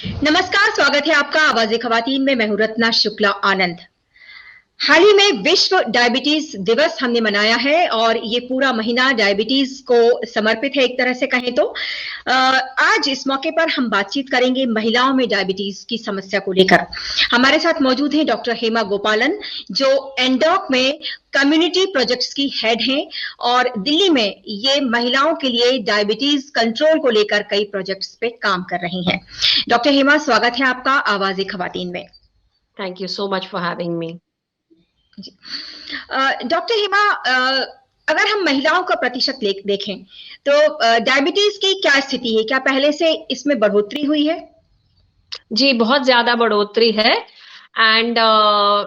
नमस्कार, स्वागत है आपका आवाज़े ख़वातीन में। मैं हूं रत्ना शुक्ला आनंद। हाल ही में विश्व डायबिटीज दिवस हमने मनाया है और ये पूरा महीना डायबिटीज को समर्पित है, एक तरह से कहें तो। आज इस मौके पर हम बातचीत करेंगे महिलाओं में डायबिटीज की समस्या को लेकर। हमारे साथ मौजूद हैं डॉक्टर हेमा गोपालन, जो एंडोक में कम्युनिटी प्रोजेक्ट्स की हेड हैं और दिल्ली में ये महिलाओं के लिए डायबिटीज कंट्रोल को लेकर कई प्रोजेक्ट्स पे काम कर रही हैं। डॉक्टर हेमा, स्वागत है आपका आवाज़े ख़वातीन में। Thank you so much for having me. Doctor Hema, अगर हम महिलाओं का प्रतिशत देखें तो डायबिटीज की क्या स्थिति है? क्या पहले से इसमें बढ़ोतरी हुई है? जी, बहुत ज्यादा बढ़ोतरी है। एंड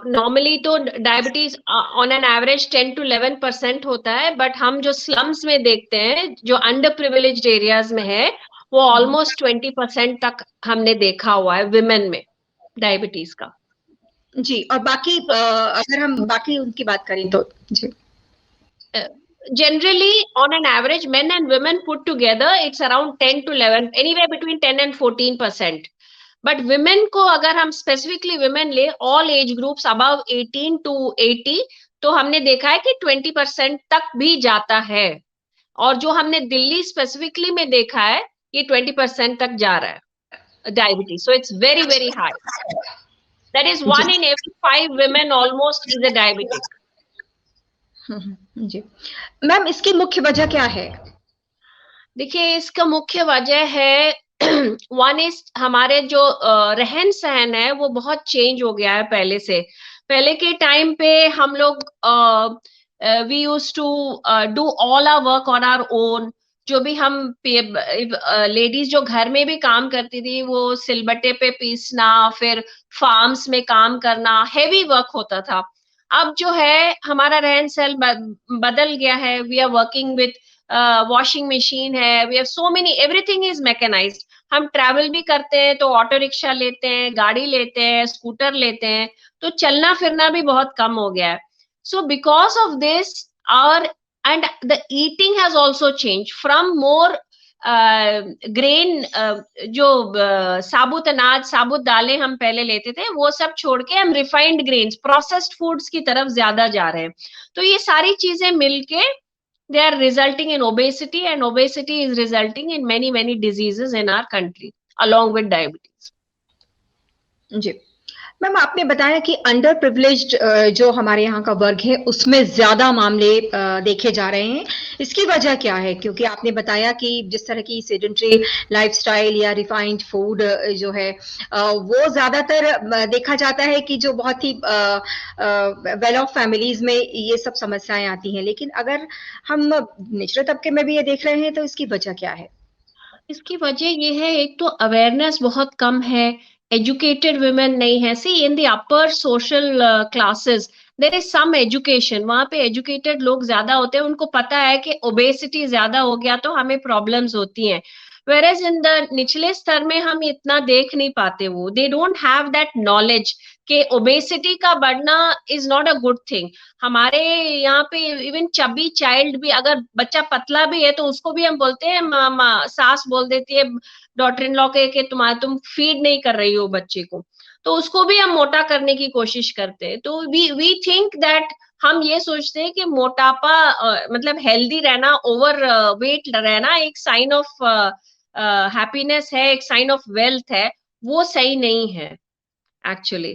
नॉर्मली तो diabetes on an average 10 to 11% होता है, बट हम जो स्लम्स में देखते हैं, जो अंडर प्रिविलेज्ड एरियाज में है, वो ऑलमोस्ट 20% तक हमने देखा हुआ है विमेन में डायबिटीज का। जी, और बाकी अगर हम बाकी उनकी बात करें तो जी, generally on an average men and women put together it's around 10 to 11, anywhere between 10 and 14%. But women को अगर हम स्पेसिफिकली विमेन ले, all age groups above 18 to 80, तो हमने देखा है कि 20% तक भी जाता है। और जो हमने दिल्ली स्पेसिफिकली में देखा है, ये 20% तक जा रहा है diabetes. So it's very very high. That is 1 in every 5 women almost is a diabetic. जी मैम, इसकी मुख्य वजह क्या है? देखिए, इसका मुख्य वजह है वन इज हमारे जो रहन सहन है वो बहुत चेंज हो गया है पहले से। पहले के टाइम पे हम लोग we use to do all our work on our own. जो भी हम लेडीज जो घर में भी काम करती थी, वो सिलबट्टे पे पीसना, फिर फार्म्स में काम करना, हेवी वर्क होता था। अब जो है हमारा रहन सहन बदल गया है। We are working with washing machine है, we have so many, everything is mechanised. हम ट्रैवल भी करते हैं तो ऑटो रिक्शा लेते हैं, गाड़ी लेते हैं, स्कूटर लेते हैं, तो चलना फिरना भी बहुत कम हो गया है। So because of this our and the eating has also change from more grain, जो साबुत अनाज, साबुत दालें हम पहले लेते थे, वो सब छोड़ के हम रिफाइंड ग्रेन्स, प्रोसेस्ड फूड्स की तरफ ज्यादा जा रहे हैं। तो ये सारी चीजें मिलके they are resulting in obesity, and obesity is resulting in many diseases in our country along with diabetes. जी मैम, आपने बताया कि अंडर प्रिविलेज्ड जो हमारे यहाँ का वर्ग है उसमें ज्यादा मामले देखे जा रहे हैं। इसकी वजह क्या है? क्योंकि आपने बताया कि जिस तरह की सेडेंटरी लाइफस्टाइल या रिफाइंड फूड जो है वो ज्यादातर देखा जाता है कि जो बहुत ही वेल ऑफ फैमिलीज में ये सब समस्याएं आती हैं। लेकिन अगर हम निचले तबके में भी ये देख रहे हैं तो इसकी वजह क्या है? इसकी वजह ये है, एक तो अवेयरनेस बहुत कम है, एजुकेटेड वुमेन नहीं है। See in the upper social classes there is some education, वहां पे एजुकेटेड लोग ज्यादा होते हैं, उनको पता है कि ओबेसिटी ज्यादा हो गया तो हमें प्रॉब्लम्स होती हैं। वेयर इन द निचले स्तर में हम इतना देख नहीं पाते, वो they don't have that knowledge कि ओबेसिटी का बढ़ना is not a good thing. हमारे यहाँ पे इवन चबी चाइल्ड भी, अगर बच्चा पतला भी है तो उसको भी हम बोलते हैं, सास बोल देती है डॉटर इन लॉ के तुम फीड नहीं कर रही हो बच्चे को, तो उसको भी हम मोटा करने की कोशिश करते हैं। तो वी थिंक दैट, हम ये सोचते हैं कि मोटापा मतलब हेल्दी रहना, ओवर वेट रहना एक साइन ऑफ हैप्पीनेस है, एक साइन ऑफ वेल्थ है। वो सही नहीं है actually.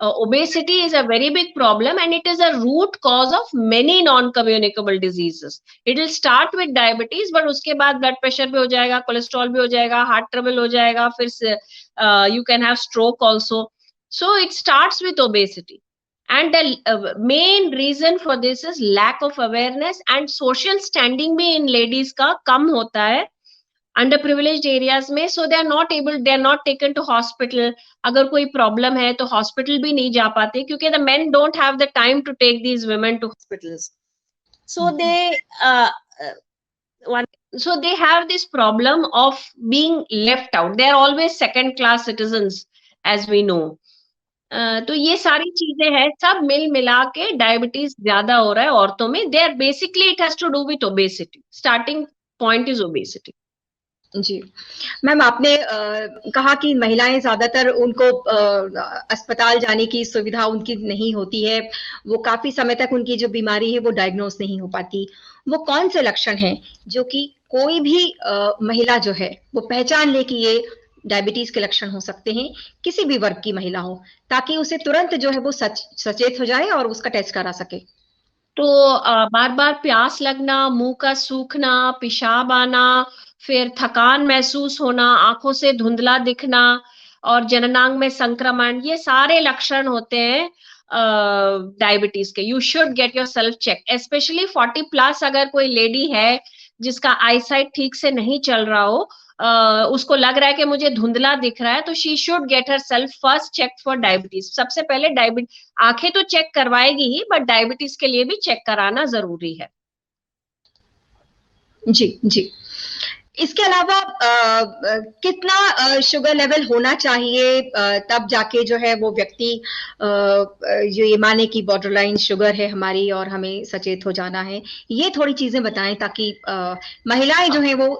Obesity is a very big problem, and it is a root cause of many non-communicable diseases. It will start with diabetes, but उसके बाद blood pressure भी हो जाएगा, कोलेस्ट्रॉल भी हो जाएगा, heart trouble हो जाएगा, फिर you can have stroke also. So it starts with obesity. And the main reason for this is lack of awareness, and social standing भी in ladies का कम होता है अंडर प्रिविलेज्ड एरियाज में। So they are not taken to hospital. अगर कोई problem है तो hospital भी नहीं जा पाते, क्योंकि the men don't have the time to take these women to hospitals. So they have this problem of being left out. They are always second class citizens, as we know. तो ये सारी चीजें हैं, सब मिल मिला के डायबिटीज ज्यादा हो रहा है औरतों में। They are basically, it has to do with obesity. Starting point is obesity. जी। मैम, आपने कहा कि महिलाएं ज्यादातर उनको अस्पताल जाने की सुविधा उनकी नहीं होती है, वो काफी समय तक उनकी जो बीमारी है वो डायग्नोस नहीं हो पाती। वो कौन से लक्षण हैं जो कि कोई भी महिला जो है वो पहचान ले कि ये डायबिटीज के लक्षण हो सकते हैं, किसी भी वर्ग की महिला हो, ताकि उसे तुरंत जो है वो सचेत हो जाए और उसका टेस्ट करा सके? तो बार बार प्यास लगना, मुंह का सूखना, पेशाब आना, फिर थकान महसूस होना, आंखों से धुंधला दिखना और जननांग में संक्रमण, ये सारे लक्षण होते हैं डायबिटीज के। You should get yourself check, specially 40+ अगर कोई लेडी है जिसका आईसाइट ठीक से नहीं चल रहा हो, उसको लग रहा है कि मुझे धुंधला दिख रहा है, तो she should get herself first check for diabetes. सबसे पहले डायबिटीज, आंखें तो चेक करवाएगी ही, बट डायबिटीज के लिए भी चेक कराना जरूरी है। जी जी। इसके अलावा कितना शुगर लेवल होना चाहिए तब जाके जो है वो व्यक्ति जो ये माने कि बॉर्डर लाइन शुगर है हमारी और हमें सचेत हो जाना है? ये थोड़ी चीजें बताएं ताकि महिलाएं जो है वो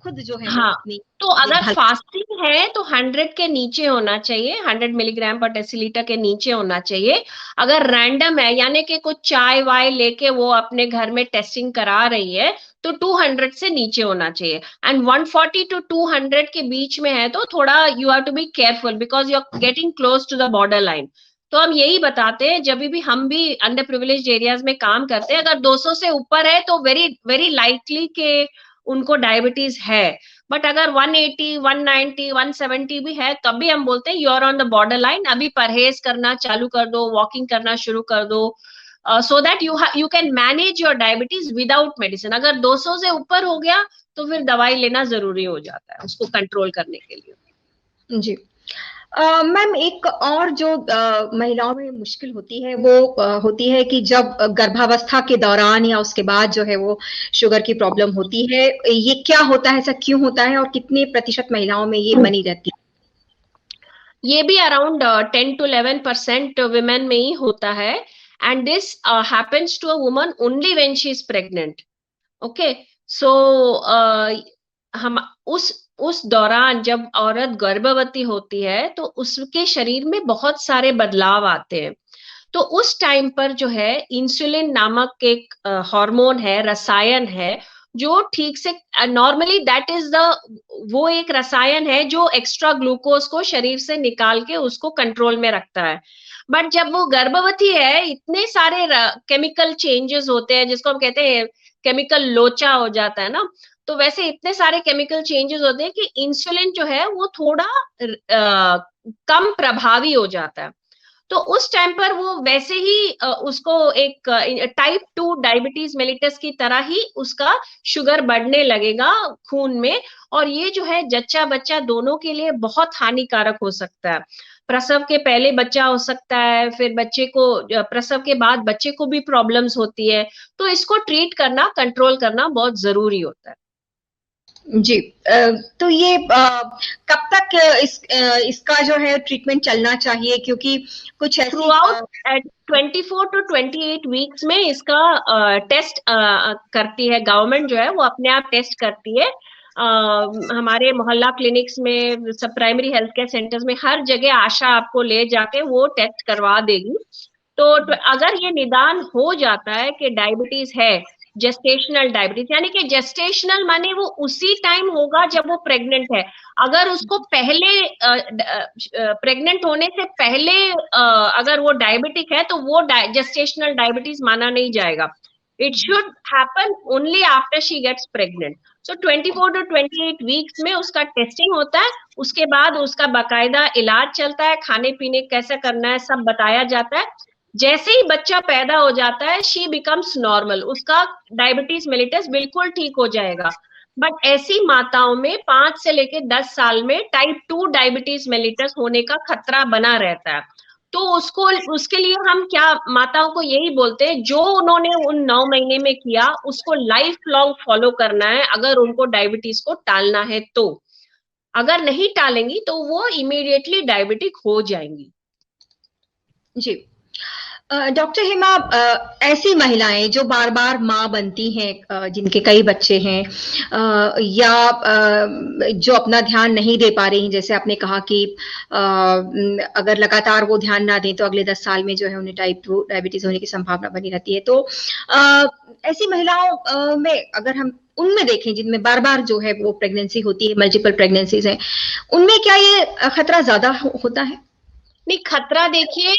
खुद जो है वो हाँ, अपनी तो अगर देखभाल। फास्टिंग है तो 100 के नीचे होना चाहिए, 100 मिलीग्राम/डेसीलीटर के नीचे होना चाहिए। अगर रैंडम है, यानी कि कुछ चाय वाय लेके वो अपने घर में टेस्टिंग करा रही है, तो 200 से नीचे होना चाहिए। एंड 140 टू 200 के बीच में है तो थोड़ा you have to be careful, because you are getting close to the borderline. तो हम यही बताते हैं, जब भी हम भी अंडर प्रिविलेज एरियाज में काम करते हैं, अगर 200 से ऊपर है तो वेरी वेरी लाइकली के उनको डायबिटीज है। बट अगर 180, 190, 170 भी है, तब भी हम बोलते हैं you are on the borderline, अभी परहेज करना चालू कर दो, वॉकिंग करना शुरू कर दो, so that you can manage your diabetes without medicine. अगर 200 से ऊपर हो गया तो फिर दवाई लेना जरूरी हो जाता है उसको कंट्रोल करने के लिए। जी। मैम, एक और जो महिलाओं में मुश्किल होती है वो होती है कि जब गर्भावस्था के दौरान या उसके बाद जो है वो शुगर की प्रॉब्लम होती है। ये क्या होता है, ऐसा क्यों होता है और कितने प्रतिशत महिलाओं में ये बनी रहती है? ये भी अराउंड 10 to 11% women में ही होता है। And this happens to a woman only when she is pregnant. Okay, so हम उस दौरान जब औरत गर्भवती होती है तो उसके शरीर में बहुत सारे बदलाव आते हैं। तो उस टाइम पर जो है इंसुलिन नामक एक हार्मोन है, रसायन है, जो ठीक से नॉर्मली दैट इज द वो एक रसायन है जो एक्स्ट्रा ग्लूकोज को शरीर से निकाल के उसको कंट्रोल में रखता है। बट जब वो गर्भवती है, इतने सारे केमिकल चेंजेस होते हैं, जिसको हम कहते हैं केमिकल लोचा हो जाता है ना। तो वैसे इतने सारे केमिकल चेंजेस होते हैं कि इंसुलिन जो है वो थोड़ा कम प्रभावी हो जाता है। तो उस टाइम पर वो वैसे ही उसको एक टाइप 2 डायबिटीज मेलिटस की तरह ही उसका शुगर बढ़ने लगेगा खून में। और ये जो है जच्चा बच्चा दोनों के लिए बहुत हानिकारक हो सकता है। प्रसव के पहले बच्चा हो सकता है, फिर बच्चे को प्रसव के बाद बच्चे को भी प्रॉब्लम्स होती है। तो इसको ट्रीट करना, कंट्रोल करना बहुत जरूरी होता है। जी। तो ये कब तक इसका जो है ट्रीटमेंट चलना चाहिए, क्योंकि कुछ थ्रू ऐसी आउट 24 to 28 वीक्स में इसका टेस्ट करती है गवर्नमेंट, जो है वो अपने आप टेस्ट करती है। हमारे मोहल्ला क्लिनिक्स में, सब प्राइमरी हेल्थ केयर सेंटर्स में, हर जगह आशा आपको ले जाके वो टेस्ट करवा देगी। तो अगर ये निदान हो जाता है कि डायबिटीज है, जेस्टेशनल डायबिटीज, यानी कि जेस्टेशनल माने वो उसी टाइम होगा जब वो प्रेग्नेंट है। अगर उसको पहले प्रेग्नेंट होने से पहले अगर वो डायबिटिक है तो वो जेस्टेशनल डायबिटीज माना नहीं जाएगा। It should happen only after she gets pregnant. So 24 to 28 weeks में उसका टेस्टिंग होता है, उसके बाद उसका बाकायदा इलाज चलता है, खाने पीने कैसे करना है सब बताया जाता है। जैसे ही बच्चा पैदा हो जाता है, शी बिकम्स नॉर्मल, उसका डायबिटीज मेलिटस बिल्कुल ठीक हो जाएगा। बट ऐसी माताओं में 5 से लेके 10 साल में टाइप 2 डायबिटीज मेलिटस होने का खतरा बना रहता है। तो उसको, उसके लिए हम क्या माताओं को यही बोलते हैं, जो उन्होंने उन 9 महीने में किया उसको लाइफ लॉन्ग फॉलो करना है, अगर उनको डायबिटीज को टालना है तो। अगर नहीं टालेंगी तो वो इमीडिएटली डायबिटिक हो जाएंगी। जी। डॉक्टर हेमा, ऐसी महिलाएं जो बार बार माँ बनती हैं, जिनके कई बच्चे हैं, या जो अपना ध्यान नहीं दे पा रही हैं, जैसे आपने कहा कि अगर लगातार वो ध्यान ना दें तो अगले 10 साल में जो है उन्हें टाइप 2 डायबिटीज होने की संभावना बनी रहती है। तो ऐसी महिलाओं में अगर हम उनमें देखें जिनमें बार बार जो है वो प्रेगनेंसी होती है, मल्टीपल प्रेगनेंसीज हैं, उनमें क्या ये खतरा ज्यादा होता है? नहीं, खतरा देखिए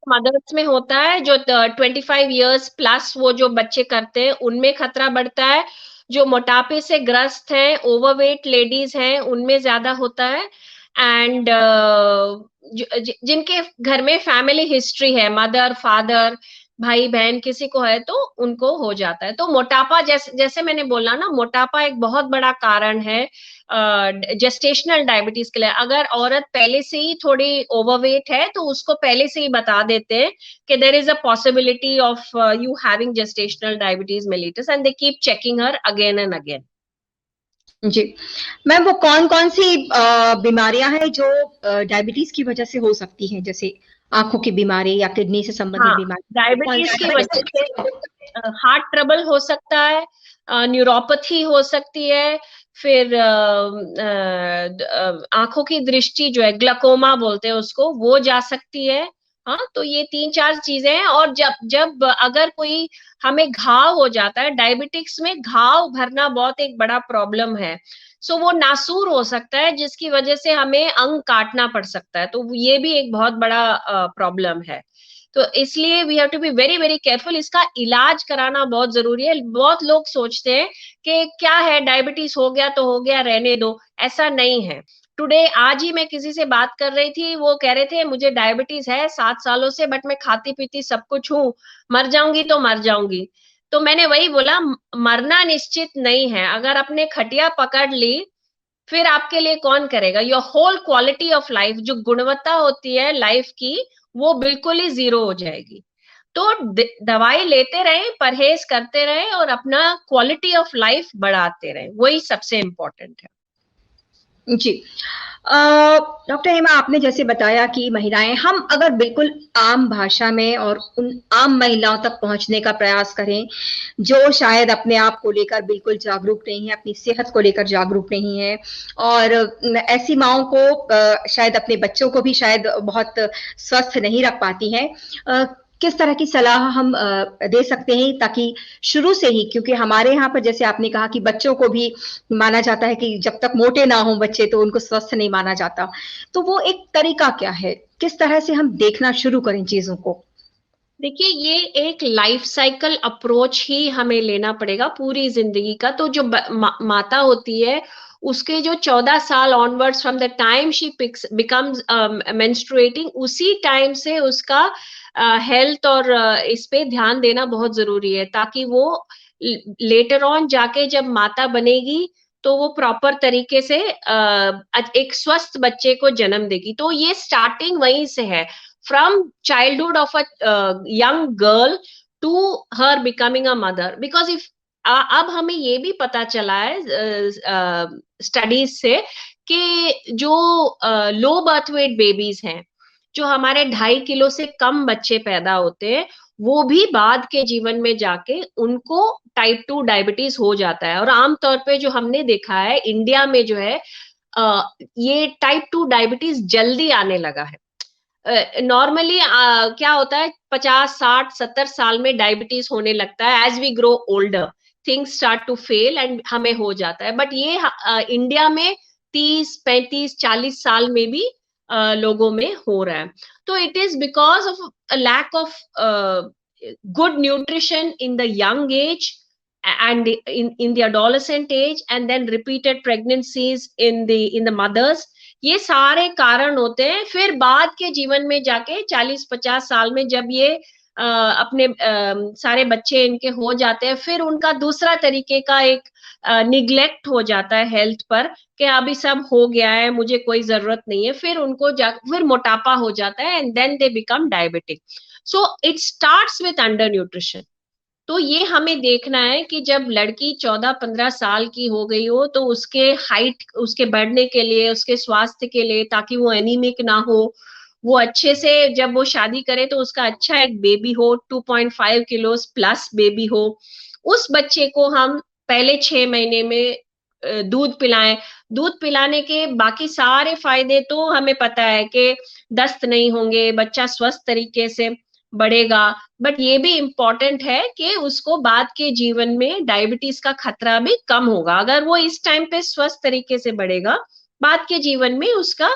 मदर्स में होता है, जो 25 years प्लस वो जो बच्चे करते हैं उनमें खतरा बढ़ता है। जो मोटापे से ग्रस्त हैं, ओवरवेट लेडीज हैं, उनमें ज्यादा होता है। एंड जिनके घर में फैमिली हिस्ट्री है, मदर फादर भाई बहन किसी को है, तो उनको हो जाता है। तो मोटापा, जैसे जैसे मैंने बोला ना, मोटापा एक बहुत बड़ा कारण है जेस्टेशनल डायबिटीज के लिए। अगर औरत पहले से ही थोड़ी ओवरवेट है तो उसको पहले से ही बता देते हैं कि there is a possibility of you having gestational diabetes mellitus, and they keep checking her again and again. जी मैम, वो कौन कौन सी बीमारियां हैं जो डायबिटीज की वजह से हो सकती हैं, जैसे आंखों की बीमारी या किडनी से संबंधित हाँ, बीमारी, कौन डायबिटीज सी की वजह वजह से हार्ट ट्रबल हो सकता है, न्यूरोपैथी हो सकती है, फिर आंखों की दृष्टि जो है, ग्लकोमा बोलते हैं उसको, वो जा सकती है। हाँ, तो ये 3-4 चीजें हैं। और जब जब अगर कोई हमें घाव हो जाता है, डायबिटिक्स में घाव भरना बहुत एक बड़ा प्रॉब्लम है। सो वो नासूर हो सकता है जिसकी वजह से हमें अंग काटना पड़ सकता है, तो ये भी एक बहुत बड़ा प्रॉब्लम है। तो इसलिए we have to be very very careful. इसका इलाज कराना बहुत जरूरी है। बहुत लोग सोचते हैं कि क्या है, डायबिटीज हो गया तो हो गया, रहने दो। ऐसा नहीं है। टुडे, आज ही मैं किसी से बात कर रही थी, वो कह रहे थे मुझे डायबिटीज है 7 सालों से, बट मैं खाती पीती सब कुछ हूँ, मर जाऊंगी तो मर जाऊंगी। तो मैंने वही बोला, मरना निश्चित नहीं है। अगर आपने खटिया पकड़ ली, फिर आपके लिए कौन करेगा? Your whole quality of life, जो गुणवत्ता होती है लाइफ की, वो बिल्कुल ही जीरो हो जाएगी। तो दवाई लेते रहें, परहेज करते रहें, और अपना क्वालिटी ऑफ लाइफ बढ़ाते रहें, वही सबसे इम्पोर्टेंट है। जी। डॉक्टर हेमा, आपने जैसे बताया कि महिलाएं, हम अगर बिल्कुल आम भाषा में और उन आम महिलाओं तक पहुंचने का प्रयास करें जो शायद अपने आप को लेकर बिल्कुल जागरूक नहीं है, अपनी सेहत को लेकर जागरूक नहीं है, और ऐसी माओं को शायद अपने बच्चों को भी शायद बहुत स्वस्थ नहीं रख पाती हैं, किस तरह की सलाह हम दे सकते हैं ताकि शुरू से ही, क्योंकि हमारे यहाँ पर जैसे आपने कहा कि बच्चों को भी माना जाता है कि जब तक मोटे ना हो बच्चे तो उनको स्वस्थ नहीं माना जाता, तो वो एक तरीका क्या है, किस तरह से हम देखना शुरू करें चीजों को? देखिए, ये एक लाइफ साइकिल अप्रोच ही हमें लेना पड़ेगा पूरी जिंदगी का। तो जो माता होती है, उसके जो 14 साल onwards, from the time she becomes menstruating, उसी टाइम से उसका हेल्थ और इस पे ध्यान देना बहुत जरूरी है, ताकि वो लेटर ऑन जाके जब माता बनेगी तो वो प्रॉपर तरीके से एक स्वस्थ बच्चे को जन्म देगी। तो ये स्टार्टिंग वहीं से है, from childhood of a young girl to her becoming a mother. Because if अब हमें ये भी पता चला है स्टडीज से कि जो लो बर्थ वेट बेबीज हैं, जो हमारे 2.5 किलो से कम बच्चे पैदा होते हैं, वो भी बाद के जीवन में जाके उनको टाइप 2 डायबिटीज हो जाता है। और आमतौर पे जो हमने देखा है इंडिया में जो है, ये टाइप 2 डायबिटीज जल्दी आने लगा है। नॉर्मली क्या होता है, 50, 60, 70 साल में डायबिटीज होने लगता है। As we grow older, things start to fail and हमें हो जाता है। बट ये इंडिया में 30, 35, 40 साल में भी लोगों में हो रहा है। तो it is because of lack of good nutrition in the young age and in the adolescent age, and then repeated pregnancies in the mothers. ये सारे कारण होते हैं। फिर बाद के जीवन में जाके 40-50 साल में जब ये अपने सारे बच्चे इनके हो जाते हैं, फिर उनका दूसरा तरीके का एक निग्लेक्ट हो जाता है हेल्थ पर, कि अभी सब हो गया है, मुझे कोई जरूरत नहीं है। फिर उनको फिर मोटापा हो जाता है, and then they become diabetic. So it starts with under nutrition. तो ये हमें देखना है कि जब लड़की 14-15 साल की हो गई हो, तो उसके हाइट, उसके बढ़ने के लिए, उसके स्वास्थ्य के लिए, ताकि वो एनीमिक ना हो, वो अच्छे से जब वो शादी करे तो उसका अच्छा एक बेबी हो, 2.5 किलोस प्लस बेबी हो, उस बच्चे को हम पहले 6 महीने में दूध पिलाएं। दूध पिलाने के बाकी सारे फायदे तो हमें पता है कि दस्त नहीं होंगे, बच्चा स्वस्थ तरीके से बढ़ेगा, बट ये भी इम्पोर्टेंट है कि उसको बाद के जीवन में डायबिटीज का खतरा भी कम होगा। अगर वो इस टाइम पे स्वस्थ तरीके से बढ़ेगा, बाद के जीवन में उसका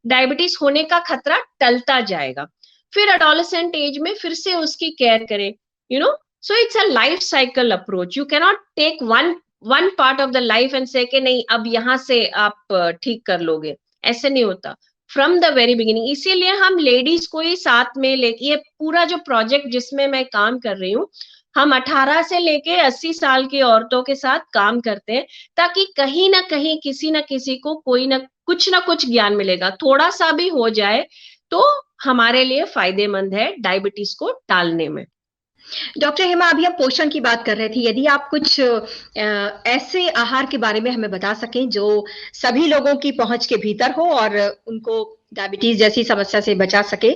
डायबिटीज होने का खतरा टलता जाएगा। फिर अडोलेसेंट एज में फिर से उसकी केयर करें, you know. So it's a life cycle approach, you cannot take one part of the life and say कि नहीं अब यहां से आप ठीक कर लोगे, ऐसे नहीं होता, फ्रॉम द वेरी बिगिनिंग। इसीलिए हम लेडीज को ही साथ में लेके, ये पूरा जो प्रोजेक्ट जिसमें मैं काम कर रही हूँ, हम 18 से लेके 80 साल की औरतों के साथ काम करते हैं, ताकि कहीं ना कहीं किसी ना किसी को कोई ना कुछ ज्ञान मिलेगा, थोड़ा सा भी हो जाए तो हमारे लिए फायदेमंद है डायबिटीज को टालने में। डॉक्टर हेमा, अभी हम पोषण की बात कर रहे थे, यदि आप कुछ ऐसे आहार के बारे में हमें बता सकें जो सभी लोगों की पहुंच के भीतर हो और उनको डायबिटीज जैसी समस्या से बचा सके,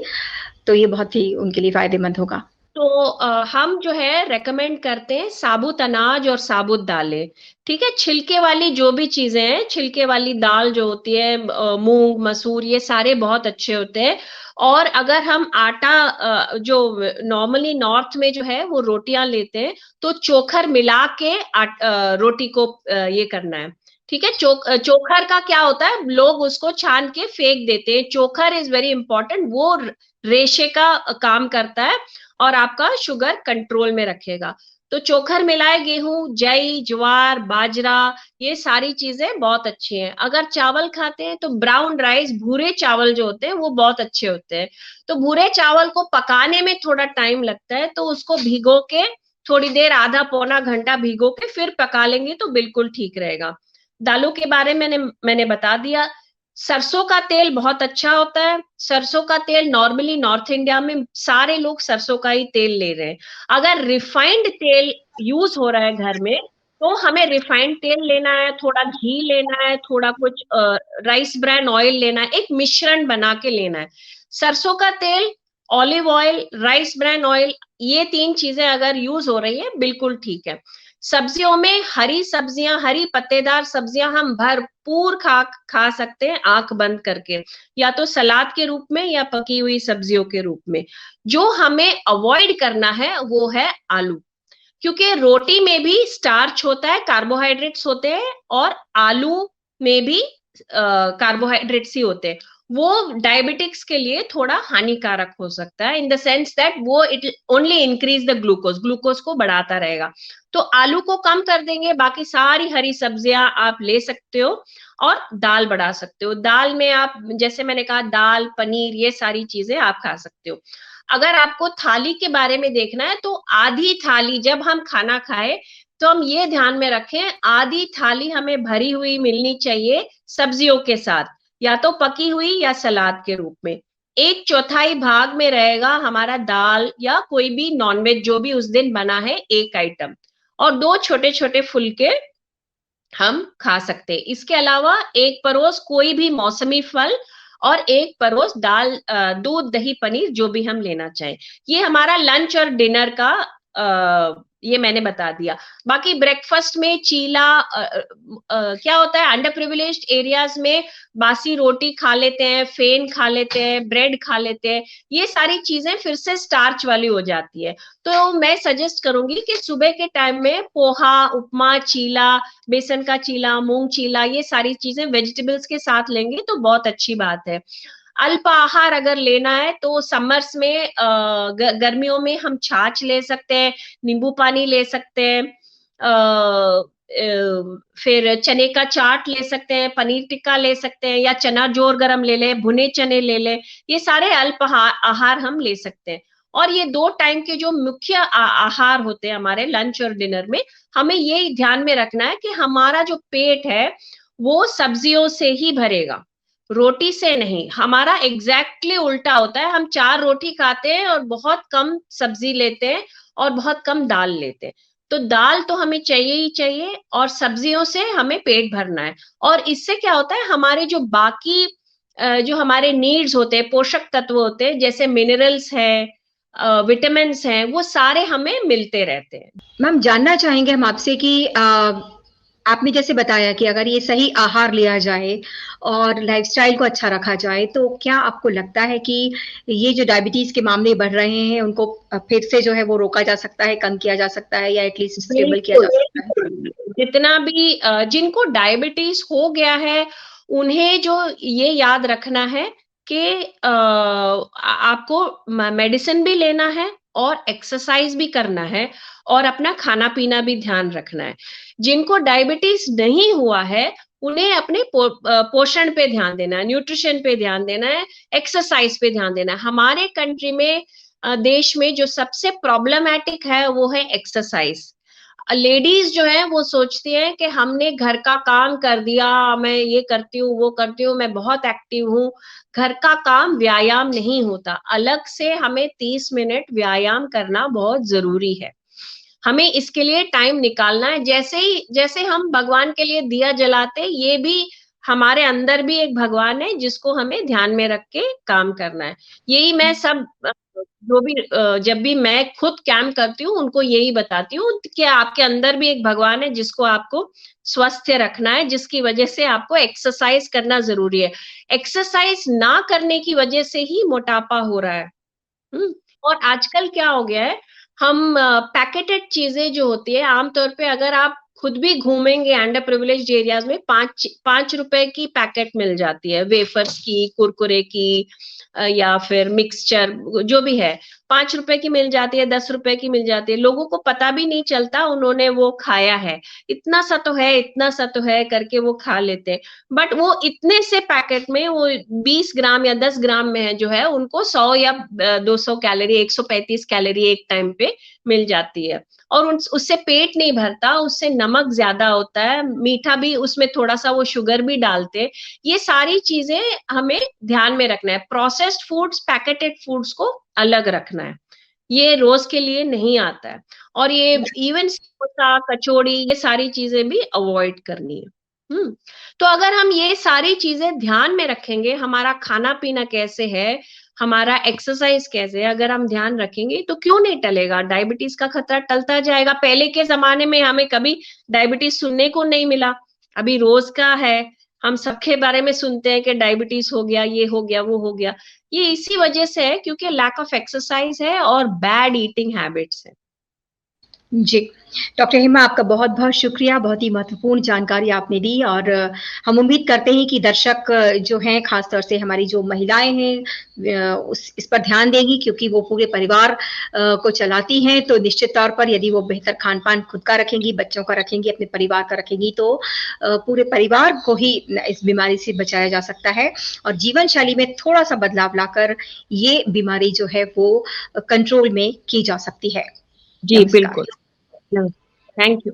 तो ये बहुत ही उनके लिए फायदेमंद होगा। तो हम जो है रेकमेंड करते हैं साबुत अनाज और साबुत दालें, ठीक है। छिलके वाली जो भी चीजें हैं, छिलके वाली दाल जो होती है, मूंग मसूर, ये सारे बहुत अच्छे होते हैं। और अगर हम आटा, जो नॉर्मली नॉर्थ में जो है वो रोटियां लेते हैं, तो चोखर मिला के रोटी को ये करना है, ठीक है। चोखर का क्या होता है, लोग उसको छान के फेंक देते हैं, चोखर इज वेरी इंपॉर्टेंट, वो रेशे का काम करता है और आपका शुगर कंट्रोल में रखेगा। तो चोखर मिलाए गेहूं, जई, ज्वार, बाजरा, ये सारी चीजें बहुत अच्छी हैं। अगर चावल खाते हैं तो ब्राउन राइस, भूरे चावल जो होते हैं वो बहुत अच्छे होते हैं। तो भूरे चावल को पकाने में थोड़ा टाइम लगता है, तो उसको भिगो के थोड़ी देर, आधा पौना घंटा भिगो के फिर पका लेंगे तो बिल्कुल ठीक रहेगा। दालों के बारे में मैंने बता दिया। सरसों का तेल बहुत अच्छा होता है। सरसों का तेल नॉर्मली नॉर्थ इंडिया में सारे लोग सरसों का ही तेल ले रहे हैं। अगर रिफाइंड तेल यूज हो रहा है घर में, तो हमें रिफाइंड तेल लेना है, थोड़ा घी लेना है, थोड़ा कुछ राइस ब्रान ऑयल लेना है, एक मिश्रण बना के लेना है। सरसों का तेल, olive oil, rice bran oil, ये 3 चीजें अगर यूज हो रही है बिल्कुल ठीक है। सब्जियों में हरी सब्जियां, हरी पत्तेदार सब्जियां हम भरपूर खा सकते हैं आंख बंद करके, या तो सलाद के रूप में या पकी हुई सब्जियों के रूप में। जो हमें अवॉइड करना है वो है आलू, क्योंकि रोटी में भी स्टार्च होता है, कार्बोहाइड्रेट्स होते हैं, और आलू में भी कार्बोहाइड्रेट्स ही होते हैं। वो डायबिटिक्स के लिए थोड़ा हानिकारक हो सकता है, इन द सेंस दैट वो it only increase the glucose, glucose को बढ़ाता रहेगा। तो आलू को कम कर देंगे, बाकी सारी हरी सब्जियां आप ले सकते हो, और दाल बढ़ा सकते हो। दाल में आप, जैसे मैंने कहा, दाल, पनीर, ये सारी चीजें आप खा सकते हो। अगर आपको थाली के बारे में देखना है, तो आधी थाली जब हम खाना खाए तो हम ये ध्यान में रखें, आधी थाली हमें भरी हुई मिलनी चाहिए सब्जियों के साथ, या तो पकी हुई या सलाद के रूप में। 1/4 भाग में रहेगा हमारा दाल या कोई भी नॉनवेज जो भी उस दिन बना है, एक आइटम, और 2 छोटे छोटे फुलके हम खा सकते हैं। इसके अलावा एक परोस कोई भी मौसमी फल, और एक परोस दाल, दूध, दही, पनीर, जो भी हम लेना चाहें। ये हमारा लंच और डिनर का ये मैंने बता दिया। बाकी ब्रेकफास्ट में चीला, क्या होता है, अंडर प्रिविलेज्ड एरियाज में बासी रोटी खा लेते हैं, फेन खा लेते हैं, ब्रेड खा लेते हैं, ये सारी चीजें फिर से स्टार्च वाली हो जाती है। तो मैं सजेस्ट करूंगी कि सुबह के टाइम में पोहा, उपमा, चीला, बेसन का चीला, मूंग चीला, ये सारी चीजें वेजिटेबल्स के साथ लेंगे तो बहुत अच्छी बात है। अल्प आहार अगर लेना है तो समर्स में, गर्मियों में हम छाछ ले सकते हैं, नींबू पानी ले सकते हैं, फिर चने का चाट ले सकते हैं, पनीर टिक्का ले सकते हैं, या चना जोर गरम ले लें, भुने चने ले लें। ये सारे अल्प आहार हम ले सकते हैं। और ये 2 टाइम के जो मुख्य आहार होते हैं हमारे लंच और डिनर में, हमें ये ध्यान में रखना है कि हमारा जो पेट है वो सब्जियों से ही भरेगा, रोटी से नहीं। हमारा एग्जैक्टली उल्टा होता है, हम 4 रोटी खाते हैं और बहुत कम सब्जी लेते हैं और बहुत कम दाल लेते हैं। तो दाल तो हमें चाहिए ही चाहिए, और सब्जियों से हमें पेट भरना है। और इससे क्या होता है, हमारे जो बाकी जो हमारे नीड्स होते हैं, पोषक तत्व होते हैं, जैसे मिनरल्स है, विटामिन्स हैं, वो सारे हमें मिलते रहते हैं। मैम जानना चाहेंगे हम आपसे कि आपने जैसे बताया कि अगर ये सही आहार लिया जाए और लाइफस्टाइल को अच्छा रखा जाए, तो क्या आपको लगता है कि ये जो डायबिटीज के मामले बढ़ रहे हैं उनको फिर से जो है वो रोका जा सकता है, कम किया जा सकता है, या एटलीस्ट स्टेबल किया जा सकता है? जितना भी जिनको डायबिटीज हो गया है, उन्हें जो ये याद रखना है कि आपको मेडिसिन भी लेना है और एक्सरसाइज भी करना है और अपना खाना पीना भी ध्यान रखना है। जिनको डायबिटीज नहीं हुआ है, उन्हें अपने पोषण पे ध्यान देना है, न्यूट्रिशन पे ध्यान देना है, एक्सरसाइज पे ध्यान देना है। हमारे कंट्री में, देश में जो सबसे प्रॉब्लमेटिक है वो है एक्सरसाइज। लेडीज जो है वो सोचती है कि हमने घर का काम कर दिया, मैं ये करती हूँ वो करती हूँ, मैं बहुत एक्टिव हूँ। घर का काम व्यायाम नहीं होता, अलग से हमें 30 मिनट व्यायाम करना बहुत जरूरी है। हमें इसके लिए टाइम निकालना है। जैसे हम भगवान के लिए दिया जलाते, ये भी हमारे अंदर भी एक भगवान है जिसको हमें ध्यान में रख के काम करना है। यही मैं सब जो भी जब भी मैं खुद कैम्प करती हूँ उनको यही बताती हूँ कि आपके अंदर भी एक भगवान है जिसको आपको स्वस्थ रखना है, जिसकी वजह से आपको एक्सरसाइज करना जरूरी है। एक्सरसाइज ना करने की वजह से ही मोटापा हो रहा है। और आजकल क्या हो गया है, हम पैकेटेड चीजें जो होती है, आमतौर पे अगर आप खुद भी घूमेंगे अंडर प्रिविलेज्ड एरियाज में, 5 रुपए की पैकेट मिल जाती है, वेफर्स की, कुरकुरे की, या फिर मिक्सचर, जो भी है, 5 रुपए की मिल जाती है, 10 रुपए की मिल जाती है। लोगों को पता भी नहीं चलता उन्होंने वो खाया है, इतना सा तो है, इतना सा तो है करके वो खा लेते हैं। बट वो इतने से पैकेट में वो 20 ग्राम या 10 ग्राम में है, जो है उनको 100 या 200 कैलोरी, 135 कैलोरी एक टाइम पे मिल जाती है। और उससे पेट नहीं भरता, उससे नमक ज्यादा होता है, मीठा भी, उसमें थोड़ा सा वो शुगर भी डालते हैं। ये सारी चीजें हमें ध्यान में रखना है। प्रोसेस्ड फूड्स, पैकेटेड फूड्स को अलग रखना है, ये रोज के लिए नहीं आता है। और ये इवन समोसा, कचौड़ी, ये सारी चीजें भी अवॉइड करनी है। तो अगर हम ये सारी चीजें ध्यान में रखेंगे, हमारा खाना पीना कैसे है, हमारा एक्सरसाइज कैसे है, अगर हम ध्यान रखेंगे तो क्यों नहीं टलेगा, डायबिटीज का खतरा टलता जाएगा। पहले के जमाने में हमें कभी डायबिटीज सुनने को नहीं मिला, अभी रोज का है, हम सबके बारे में सुनते हैं कि डायबिटीज हो गया, ये हो गया, वो हो गया। ये इसी वजह से है क्योंकि लैक ऑफ एक्सरसाइज है और बैड ईटिंग हैबिट्स है। जी, डॉक्टर हेमा, आपका बहुत-बहुत शुक्रिया, बहुत ही महत्वपूर्ण जानकारी आपने दी, और हम उम्मीद करते हैं कि दर्शक जो हैं, खासतौर से हमारी जो महिलाएं हैं, इस पर ध्यान देंगी, क्योंकि वो पूरे परिवार को चलाती हैं। तो निश्चित तौर पर यदि वो बेहतर खान पान खुद का रखेंगी, बच्चों का रखेंगी, अपने परिवार का रखेंगी, तो पूरे परिवार को ही इस बीमारी से बचाया जा सकता है। और जीवन शैली में थोड़ा सा बदलाव लाकर ये बीमारी जो है वो कंट्रोल में की जा सकती है। जी बिल्कुल, थैंक यू।